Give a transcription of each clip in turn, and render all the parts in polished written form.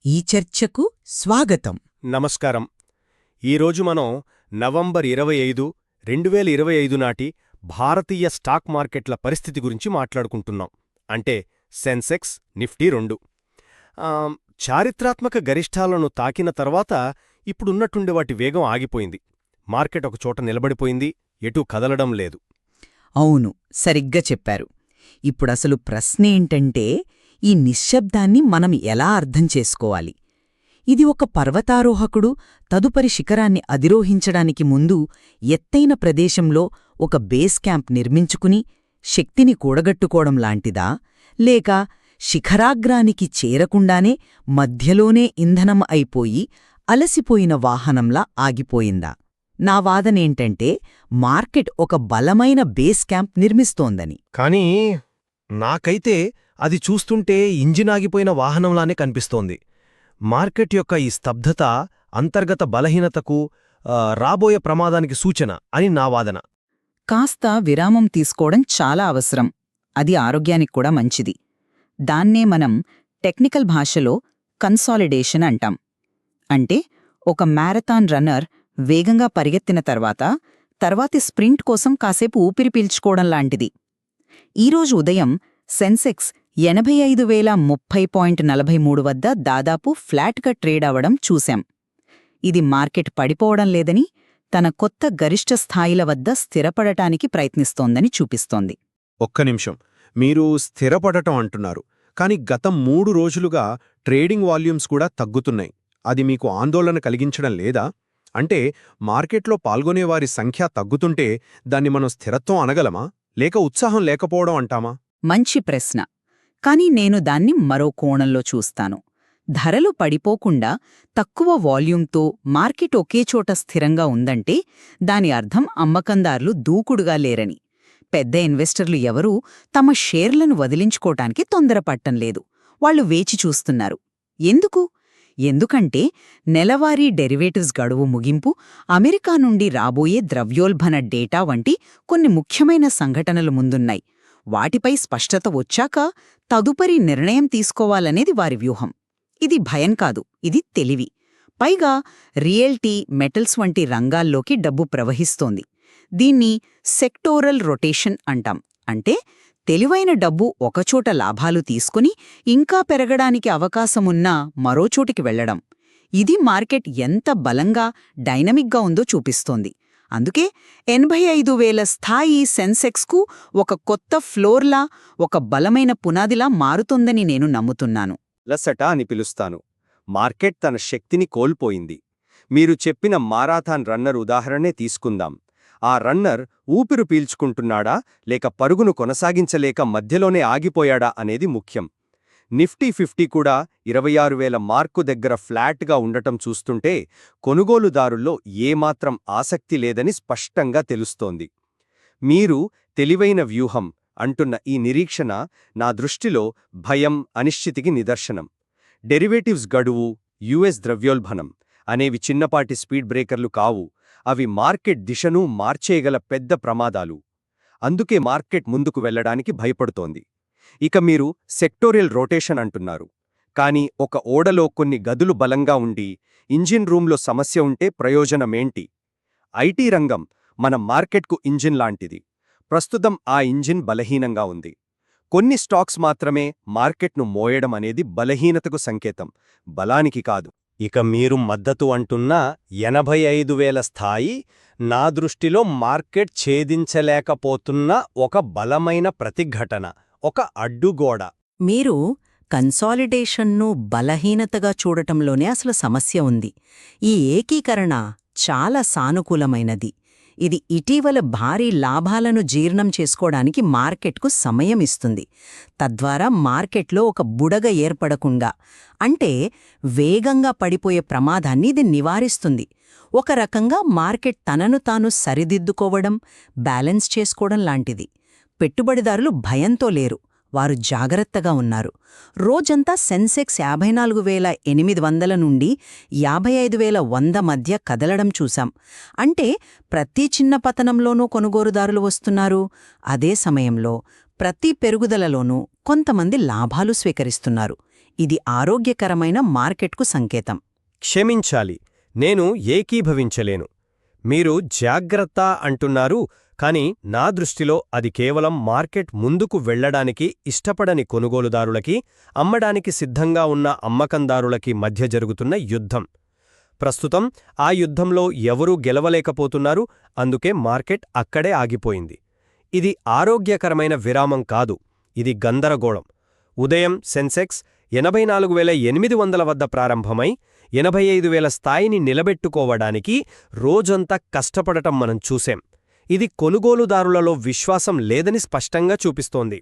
ఈ చర్చకు స్వాగతం. నమస్కారం. ఈరోజు మనం నవంబర్ 25, 2025 నాటి భారతీయ స్టాక్ మార్కెట్ల పరిస్థితి గురించి మాట్లాడుకుంటున్నాం. అంటే సెన్సెక్స్, నిఫ్టీ 2 చారిత్రాత్మక గరిష్టాలను తాకిన తర్వాత ఇప్పుడున్నట్టుండి వాటి వేగం ఆగిపోయింది. మార్కెట్ ఒకచోట నిలబడిపోయింది, ఎటూ కదలడం లేదు. అవును, సరిగ్గా చెప్పారు. ఇప్పుడసలు ప్రశ్నేంటంటే, ఈ నిశ్శబ్దాన్ని మనం ఎలా అర్థం చేసుకోవాలి? ఇది ఒక పర్వతారోహకుడు తదుపరి శిఖరాన్ని అధిరోహించడానికి ముందు ఎత్తైన ప్రదేశంలో ఒక బేస్ క్యాంప్ నిర్మించుకుని శక్తిని కూడగట్టుకోవడం లాంటిదా, లేక శిఖరాగ్రానికి చేరకుండానే మధ్యలోనే ఇంధనం అయిపోయి అలసిపోయిన వాహనంలా ఆగిపోయిందా? నా వాదనేంటంటే, మార్కెట్ ఒక బలమైన బేస్ క్యాంప్ నిర్మిస్తోందని. కానీ నాకైతే అది చూస్తుంటే ఇంజినాగిపోయిన వాహనంలానే కనిపిస్తోంది. మార్కెట్ యొక్క ఈ స్తబ్దత అంతర్గత బలహీనతకు, రాబోయే ప్రమాదానికి సూచన అని నా వాదన. కాస్త విరామం తీసుకోవడం చాలా అవసరం. అది ఆరోగ్యానికి కూడా మంచిది. దాన్నే మనం టెక్నికల్ భాషలో కన్సాలిడేషన్ అంటాం. అంటే ఒక మ్యారథాన్ రన్నర్ వేగంగా పరిగెత్తిన తర్వాతి స్ప్రింట్ కోసం కాసేపు ఊపిరి పీల్చుకోవడం లాంటిది. ఈరోజు ఉదయం సెన్సెక్స్ 85,030.43 వద్ద దాదాపు ఫ్లాట్గా ట్రేడ్ అవడం చూశాం. ఇది మార్కెట్ పడిపోవడం లేదని, తన కొత్త గరిష్ట స్థాయిల వద్ద స్థిరపడటానికి ప్రయత్నిస్తోందని చూపిస్తోంది. ఒక్క నిమిషం, మీరు స్థిరపడటం అంటున్నారు, కానీ గత 3 రోజులుగా ట్రేడింగ్ వాల్యూమ్స్ కూడా తగ్గుతున్నాయి. అది మీకు ఆందోళన కలిగించడం లేదా? అంటే మార్కెట్లో పాల్గొనేవారి సంఖ్య తగ్గుతుంటే దాన్ని మనం స్థిరత్వం అనగలమా, లేక ఉత్సాహం లేకపోవడం అంటామా? మంచి ప్రశ్న. కానీ నేను దాన్ని మరో కోణంలో చూస్తాను. ధరలు పడిపోకుండా తక్కువ వాల్యూమ్తో మార్కెట్ ఒకేచోట స్థిరంగా ఉందంటే దాని అర్థం అమ్మకందారులు దూకుడుగా లేరని. పెద్ద ఇన్వెస్టర్లు ఎవరూ తమ షేర్లను వదిలించుకోటానికి తొందరపట్టంలేదు. వాళ్లు వేచి చూస్తున్నారు. ఎందుకంటే నెలవారీ డెరివేటివ్స్ గడువు ముగింపు, అమెరికా నుండి రాబోయే ద్రవ్యోల్బణ డేటా వంటి కొన్ని ముఖ్యమైన సంఘటనలు ముందున్నాయి. వాటిపై స్పష్టత వచ్చాక తదుపరి నిర్ణయం తీసుకోవాలనేది వారి వ్యూహం. ఇది భయం కాదు, ఇది తెలివి. పైగా రియల్టీ, మెటల్స్ వంటి రంగాల్లోకి డబ్బు ప్రవహిస్తోంది. దీన్ని సెక్టోరల్ రొటేషన్ అంటాం. అంటే తెలివైన డబ్బు ఒకచోట లాభాలు తీసుకుని ఇంకా పెరగడానికి అవకాశమున్నా మరోచోటికి వెళ్లడం. ఇది మార్కెట్ ఎంత బలంగా, డైనమిక్గా ఉందో చూపిస్తోంది. అందుకే 85,000 స్థాయి సెన్సెక్స్కు ఒక కొత్త ఫ్లోర్లా, ఒక బలమైన పునాదిలా మారుతుందని నేను నమ్ముతున్నాను. లసట అని పిలుస్తాను. మార్కెట్ తన శక్తిని కోల్పోయింది. మీరు చెప్పిన మారాథాన్ రన్నర్ ఉదాహరణే తీసుకుందాం. ఆ రన్నర్ ఊపిరి పీల్చుకుంటున్నాడా, లేక పరుగును కొనసాగించలేక మధ్యలోనే ఆగిపోయాడా అనేది ముఖ్యం. నిఫ్టీ 50 కూడా 26,000 మార్కు దగ్గర ఫ్లాట్గా ఉండటం చూస్తుంటే కొనుగోలుదారుల్లో ఏమాత్రం ఆసక్తి లేదని స్పష్టంగా తెలుస్తోంది. మీరు తెలివైన వ్యూహం అంటున్న ఈ నిరీక్షణ నా దృష్టిలో భయం, అనిశ్చితికి నిదర్శనం. డెరివేటివ్స్ గడువు, యుఎస్ ద్రవ్యోల్బణం అనేవి చిన్నపాటి స్పీడ్ బ్రేకర్లు కావు. అవి మార్కెట్ దిశను మార్చేయగల పెద్ద ప్రమాదాలు. అందుకే మార్కెట్ ముందుకు వెళ్లడానికి భయపడుతోంది. ఇక మీరు సెక్టోరియల్ రొటేషన్ అంటున్నారు. కానీ ఒక ఓడలో కొన్ని గదులు బలంగా ఉండి ఇంజిన్ రూంలో సమస్య ఉంటే ప్రయోజనమేంటి? ఐటీ రంగం మన మార్కెట్కు ఇంజిన్ లాంటిది. ప్రస్తుతం ఆ ఇంజిన్ బలహీనంగా ఉంది. కొన్ని స్టాక్స్ మాత్రమే మార్కెట్ను మోయడం అనేది బలహీనతకు సంకేతం, బలానికి కాదు. ఇక మీరు మద్దతు అంటున్న 85,000 స్థాయి నా దృష్టిలో మార్కెట్ ఛేదించలేకపోతున్న ఒక బలమైన ప్రతిఘటన, ఒక అడ్డుగోడ. మీరు కన్సాలిడేషన్ను బలహీనతగా చూడటంలోనే అసలు సమస్య ఉంది. ఈ ఏకీకరణ చాలా సానుకూలమైనది. ఇది ఇటీవల భారీ లాభాలను జీర్ణం చేసుకోవడానికి మార్కెట్కు సమయం ఇస్తుంది. తద్వారా మార్కెట్లో ఒక బుడగ ఏర్పడకుండా, అంటే వేగంగా పడిపోయే ప్రమాదాన్ని ఇది నివారిస్తుంది. ఒక రకంగా మార్కెట్ తనను తాను సరిదిద్దుకోవడం, బ్యాలెన్స్ చేసుకోవడం లాంటిది. పెట్టుబడిదారులు భయంతో లేరు, వారు జాగ్రత్తగా ఉన్నారు. రోజంతా సెన్సెక్స్ 54,800 నుండి 55,100 మధ్య కదలడం చూశాం. అంటే ప్రతి చిన్న పతనంలోనూ కొనుగోలుదారులు వస్తున్నారు. అదే సమయంలో ప్రతి పెరుగుదలలోనూ కొంతమంది లాభాలు స్వీకరిస్తున్నారు. ఇది ఆరోగ్యకరమైన మార్కెట్కు సంకేతం. క్షమించాలి, నేను ఏకీభవించలేను. మీరు జాగ్రత్త అంటున్నారు, కానీ నా దృష్టిలో అది కేవలం మార్కెట్ ముందుకు వెళ్లడానికి ఇష్టపడని కొనుగోలుదారులకి, అమ్మడానికి సిద్ధంగా ఉన్న అమ్మకందారులకి మధ్య జరుగుతున్న యుద్ధం. ప్రస్తుతం ఆ యుద్ధంలో ఎవరూ గెలవలేకపోతున్నారు, అందుకే మార్కెట్ అక్కడే ఆగిపోయింది. ఇది ఆరోగ్యకరమైన విరామం కాదు, ఇది గందరగోళం. ఉదయం సెన్సెక్స్ 84,800 వద్ద ప్రారంభమై 85,000 స్థాయిని నిలబెట్టుకోవడానికి రోజంతా కష్టపడటం మనం చూసేం. ఇది కొనుగోలుదారులలో విశ్వాసం లేదని స్పష్టంగా చూపిస్తోంది.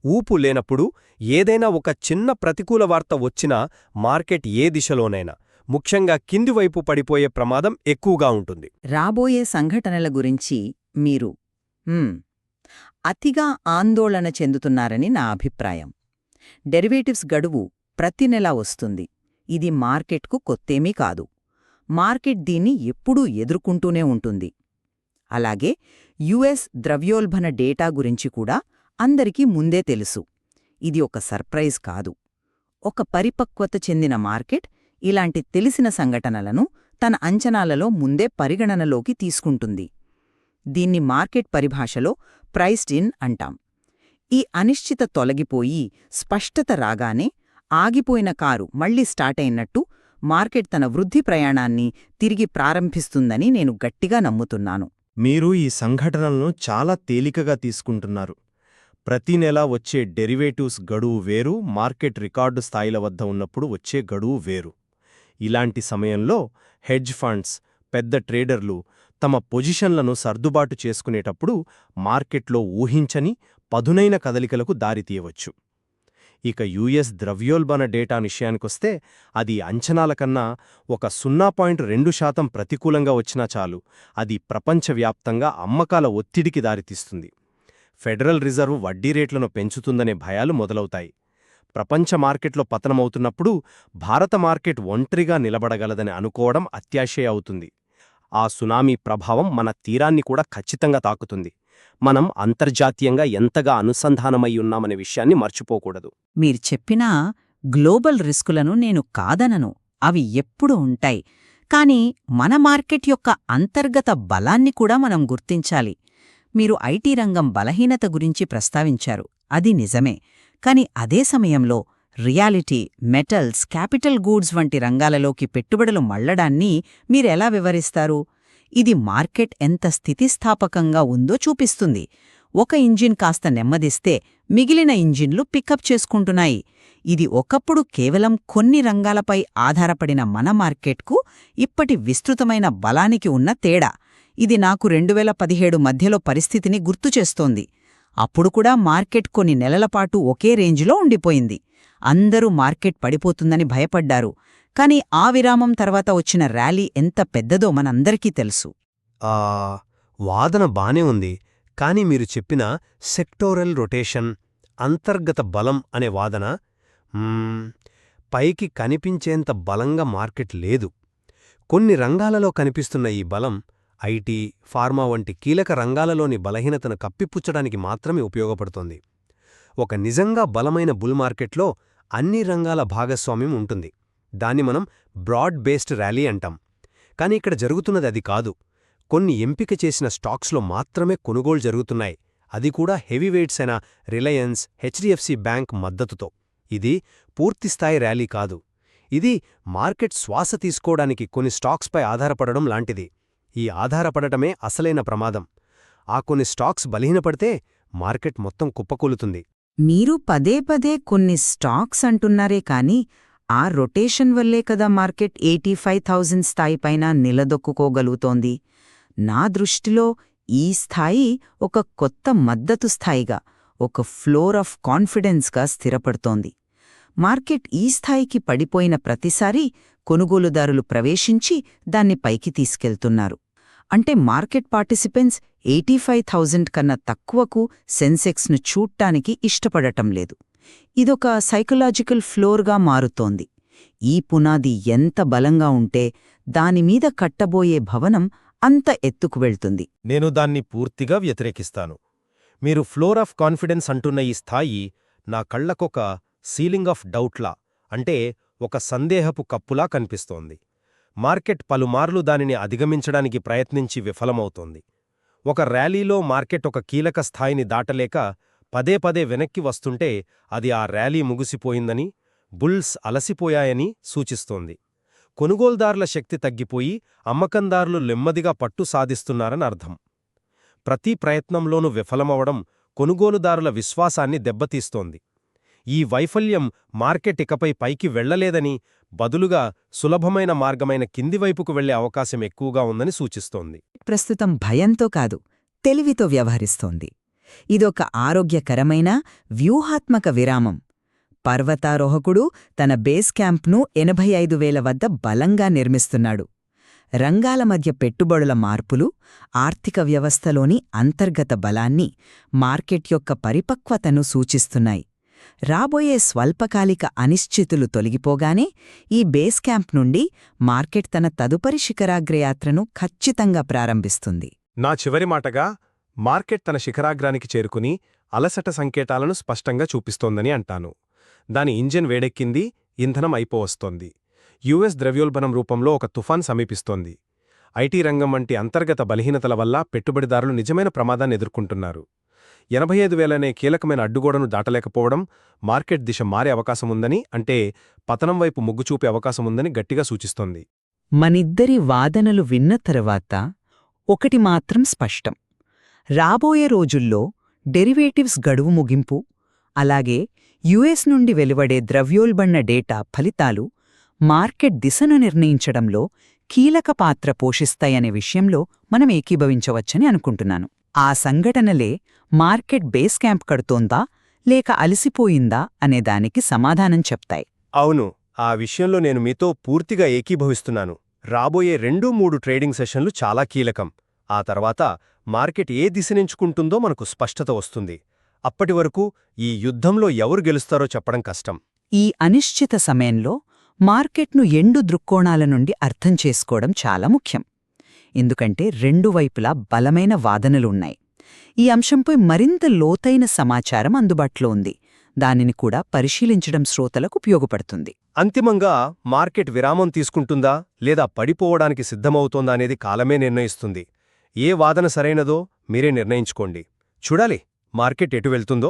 ఊపు లేనప్పుడు ఏదైనా ఒక చిన్న ప్రతికూల వార్త వచ్చినా మార్కెట్ ఏ దిశలోనైనా, ముఖ్యంగా కిందివైపు పడిపోయే ప్రమాదం ఎక్కువగా ఉంటుంది. రాబోయే సంఘటనల గురించి మీరు అతిగా ఆందోళన చెందుతున్నారని నా అభిప్రాయం. డెరివేటివ్స్ గడువు ప్రతి నెలా వస్తుంది. ఇది మార్కెట్కు కొత్తేమీ కాదు. మార్కెట్ దీన్ని ఎప్పుడూ ఎదుర్కొంటూనే ఉంటుంది. అలాగే యుఎస్ ద్రవ్యోల్బణ డేటా గురించి కూడా అందరికీ ముందే తెలుసు. ఇది ఒక సర్ప్రైజ్ కాదు. ఒక పరిపక్వత చెందిన మార్కెట్ ఇలాంటి తెలిసిన సంఘటనలను తన అంచనాలలో ముందే పరిగణనలోకి తీసుకుంటుంది. దీన్ని మార్కెట్ పరిభాషలో ప్రైస్డ్ ఇన్ అంటాం. ఈ అనిశ్చిత తొలగిపోయి స్పష్టత రాగానే ఆగిపోయిన కారు మళ్లీ స్టార్ట్ అయినట్టు మార్కెట్ తన వృద్ధి ప్రయాణాన్ని తిరిగి ప్రారంభిస్తుందని నేను గట్టిగా నమ్ముతున్నాను. మీరు ఈ సంఘటనలను చాలా తేలికగా తీసుకుంటున్నారు. ప్రతి నెలా వచ్చే డెరివేటివ్స్ గడువు వేరు, మార్కెట్ రికార్డు స్థాయిల వద్ద ఉన్నప్పుడు వచ్చే గడువు వేరు. ఇలాంటి సమయంలో హెడ్జ్ ఫండ్స్, పెద్ద ట్రేడర్లు తమ పొజిషన్లను సర్దుబాటు చేసుకునేటప్పుడు మార్కెట్లో ఊహించని పదునైన కదలికలకు దారితీయవచ్చు. ఇక యుఎస్ ద్రవ్యోల్బణ డేటా విషయానికొస్తే అది అంచనాల కన్నా ఒక 0.2% ప్రతికూలంగా వచ్చినా చాలు, అది ప్రపంచవ్యాప్తంగా అమ్మకాల ఒత్తిడికి దారితీస్తుంది. ఫెడరల్ రిజర్వ్ వడ్డీ రేట్లను పెంచుతుందనే భయాలు మొదలవుతాయి. ప్రపంచ మార్కెట్లో పతనమవుతున్నప్పుడు భారత మార్కెట్ ఒంటరిగా నిలబడగలదని అనుకోవడం అత్యాశయ అవుతుంది. ఆ సునామీ ప్రభావం మన తీరాన్ని కూడా ఖచ్చితంగా తాకుతుంది. మనం అంతర్జాతీయంగా ఎంతగా అనుసంధానమై ఉన్నామనే విషయాన్ని మర్చిపోకూడదు. మీరు చెప్పిన గ్లోబల్ రిస్కులను నేను కాదనను, అవి ఎప్పుడూ ఉంటాయి. కానీ మన మార్కెట్ యొక్క అంతర్గత బలాన్ని కూడా మనం గుర్తించాలి. మీరు ఐటీ రంగం బలహీనత గురించి ప్రస్తావించారు, అది నిజమే. కాని అదే సమయంలో రియాలిటీ, మెటల్స్, క్యాపిటల్ గూడ్స్ వంటి రంగాలలోకి పెట్టుబడులు మళ్లడాన్ని మీరెలా వివరిస్తారు? ఇది మార్కెట్ ఎంత స్థితిస్థాపకంగా ఉందో చూపిస్తుంది. ఒక ఇంజిన్ కాస్త నెమ్మదిస్తే మిగిలిన ఇంజిన్లు పికప్ చేసుకుంటున్నాయి. ఇది ఒకప్పుడు కేవలం కొన్ని రంగాలపై ఆధారపడిన మన మార్కెట్కు ఇప్పటి విస్తృతమైన బలానికి ఉన్న తేడా. ఇది నాకు 2017 మధ్యలో పరిస్థితిని గుర్తుచేస్తోంది. అప్పుడు కూడా మార్కెట్ కొన్ని నెలలపాటు ఒకే రేంజ్లో ఉండిపోయింది. అందరూ మార్కెట్ పడిపోతుందని భయపడ్డారు. కాని ఆ విరామం తర్వాత వచ్చిన ర్యాలీ ఎంత పెద్దదో మనందరికీ తెలుసు. వాదన బానే ఉంది, కానీ మీరు చెప్పిన సెక్టోరల్ రొటేషన్, అంతర్గత బలం అనే వాదన పైకి కనిపించేంత బలంగా మార్కెట్ లేదు. కొన్ని రంగాలలో కనిపిస్తున్న ఈ బలం ఐటీ, ఫార్మా వంటి కీలక రంగాలలోని బలహీనతను కప్పిపుచ్చడానికి మాత్రమే ఉపయోగపడుతోంది. ఒక నిజంగా బలమైన బుల్ మార్కెట్లో అన్ని రంగాల భాగస్వామ్యం ఉంటుంది. దాన్ని మనం బ్రాడ్ బేస్డ్ ర్యాలీ అంటాం. కాని ఇక్కడ జరుగుతున్నది అది కాదు. కొన్ని ఎంపిక చేసిన స్టాక్స్లో మాత్రమే కొనుగోలు జరుగుతున్నాయి, అది కూడా హెవీవెయిట్స్ అయిన రిలయన్స్, హెచ్డిఎఫ్సి బ్యాంక్ మద్దతుతో. ఇది పూర్తిస్థాయి ర్యాలీ కాదు. ఇది మార్కెట్ శ్వాస తీసుకోవడానికి కొన్ని స్టాక్స్పై ఆధారపడడం లాంటిది. ఈ ఆధారపడటమే అసలైన ప్రమాదం. ఆ కొన్ని స్టాక్స్ బలహీనపడితే మార్కెట్ మొత్తం కుప్పకూలుతుంది. మీరు పదే పదే కొన్ని స్టాక్స్ అంటున్నారే కాని ఆ రొటేషన్ వల్లే కదా మార్కెట్ 85,000 స్థాయిపైన నిలదొక్కుకోగలుగుతోంది. నా దృష్టిలో ఈ స్థాయి ఒక కొత్త మద్దతు స్థాయిగా, ఒక ఫ్లోర్ ఆఫ్ కాన్ఫిడెన్స్గా స్థిరపడుతోంది. మార్కెట్ ఈ స్థాయికి పడిపోయిన ప్రతిసారీ కొనుగోలుదారులు ప్రవేశించి దాన్ని పైకి తీసుకెళ్తున్నారు. అంటే మార్కెట్ పార్టిసిపెంట్స్ 85,000 కన్నా తక్కువకు సెన్సెక్స్ను చూడ్డానికి ఇష్టపడటం లేదు. ఇదొక సైకలాజికల్ ఫ్లోర్గా మారుతోంది. ఈ పునాది ఎంత బలంగా ఉంటే దానిమీద కట్టబోయే భవనం అంత ఎత్తుకు వెళ్తుంది. నేను దాన్ని పూర్తిగా వ్యతిరేకిస్తాను. మీరు ఫ్లోర్ ఆఫ్ కాన్ఫిడెన్స్ అంటున్న ఈ స్థాయి నా కళ్లకొక సీలింగ్ ఆఫ్ డౌట్లా, అంటే ఒక సందేహపు కప్పులా కనిపిస్తోంది. మార్కెట్ పలుమార్లు దానిని అధిగమించడానికి ప్రయత్నించి విఫలమవుతోంది. ఒక ర్యాలీలో మార్కెట్ ఒక కీలక స్థాయిని దాటలేక పదే పదే వెనక్కి వస్తుంటే అది ఆ ర్యాలీ ముగిసిపోయిందని, బుల్స్ అలసిపోయాయని సూచిస్తోంది. కొనుగోల్దారుల శక్తి తగ్గిపోయి అమ్మకందారులు నెమ్మదిగా పట్టు సాధిస్తున్నారని అర్థం. ప్రతి ప్రయత్నంలోనూ విఫలమవడం కొనుగోలుదారుల విశ్వాసాన్ని దెబ్బతీస్తోంది. ఈ వైఫల్యం మార్కెట్ ఇకపై పైకి వెళ్లలేదని, బదులుగా సులభమైన మార్గమైన కిందివైపుకు వెళ్లే అవకాశం ఎక్కువగా ఉందని సూచిస్తోంది. ప్రస్తుతం భయంతో కాదు, తెలివితో వ్యవహరిస్తోంది. ఇదొక ఆరోగ్యకరమైన వ్యూహాత్మక విరామం. పర్వతారోహకుడు తన బేస్ క్యాంప్ను 85,000 వద్ద బలంగా నిర్మిస్తున్నాడు. రంగాల మధ్య పెట్టుబడుల మార్పులు, ఆర్థిక వ్యవస్థలోని అంతర్గత బలాన్ని, మార్కెట్ యొక్క పరిపక్వతను సూచిస్తున్నాయి. రాబోయే స్వల్పకాలిక అనిశ్చితులు తొలగిపోగానే ఈ బేస్ క్యాంప్ నుండి మార్కెట్ తన తదుపరి శిఖరాగ్రయాత్రను ఖచ్చితంగా ప్రారంభిస్తుంది. నా చివరి మాటగా, మార్కెట్ తన శిఖరాగ్రానికి చేరుకుని అలసట సంకేతాలను స్పష్టంగా చూపిస్తోందని అంటాను. దాని ఇంజిన్ వేడెక్కింది, ఇంధనం అయిపోవస్తోంది. యుఎస్ ద్రవ్యోల్బణం రూపంలో ఒక తుఫాన్ సమీపిస్తోంది. ఐటీ రంగం వంటి అంతర్గత బలహీనతల వల్ల పెట్టుబడిదారులు నిజమైన ప్రమాదాన్ని ఎదుర్కొంటున్నారు. 85,000 అనే కీలకమైన అడ్డుగోడను దాటలేకపోవడం మార్కెట్ దిశ మారే అవకాశముందని, అంటే పతనం వైపు మొగ్గు చూపే అవకాశముందని గట్టిగా సూచిస్తోంది. మనిద్దరి వాదనలు విన్న తరువాత ఒకటి మాత్రం స్పష్టం. రాబోయే రోజుల్లో డెరివేటివ్స్ గడువు ముగింపు, అలాగే యుఎస్ నుండి వెలువడే ద్రవ్యోల్బణ డేటా ఫలితాలు మార్కెట్ దిశను నిర్ణయించడంలో కీలక పాత్ర పోషిస్తాయనే విషయంలో మనం ఏకీభవించవచ్చని అనుకుంటున్నాను. ఆ సంఘటనలే మార్కెట్ బేస్ క్యాంప్ కడుతోందా లేక అలసిపోయిందా అనేదానికి సమాధానం చెప్తాయి. అవును, ఆ విషయంలో నేను మీతో పూర్తిగా ఏకీభవిస్తున్నాను. రాబోయే 2-3 ట్రేడింగ్ సెషన్లు చాలా కీలకం. ఆ తర్వాత మార్కెట్ ఏ దిశనించుకుంటుందో మనకు స్పష్టత వస్తుంది. అప్పటివరకు ఈ యుద్ధంలో ఎవరు గెలుస్తారో చెప్పడం కష్టం. ఈ అనిశ్చిత సమయంలో మార్కెట్ను 2 దృక్కోణాల నుండి అర్థం చేసుకోవడం చాలా ముఖ్యం. ఎందుకంటే 2 వైపులా బలమైన వాదనలున్నాయి. ఈ అంశంపై మరింత లోతైన సమాచారం అందుబాటులో ఉంది. దానిని కూడా పరిశీలించడం శ్రోతలకు ఉపయోగపడుతుంది. అంతిమంగా మార్కెట్ విరామం తీసుకుంటుందా లేదా పడిపోవడానికి సిద్ధమవుతోందా అనేది కాలమే నిర్ణయిస్తుంది. ఏ వాదన సరైనదో మీరే నిర్ణయించుకోండి. చూడాలి మార్కెట్ ఎటు వెళ్తుందో.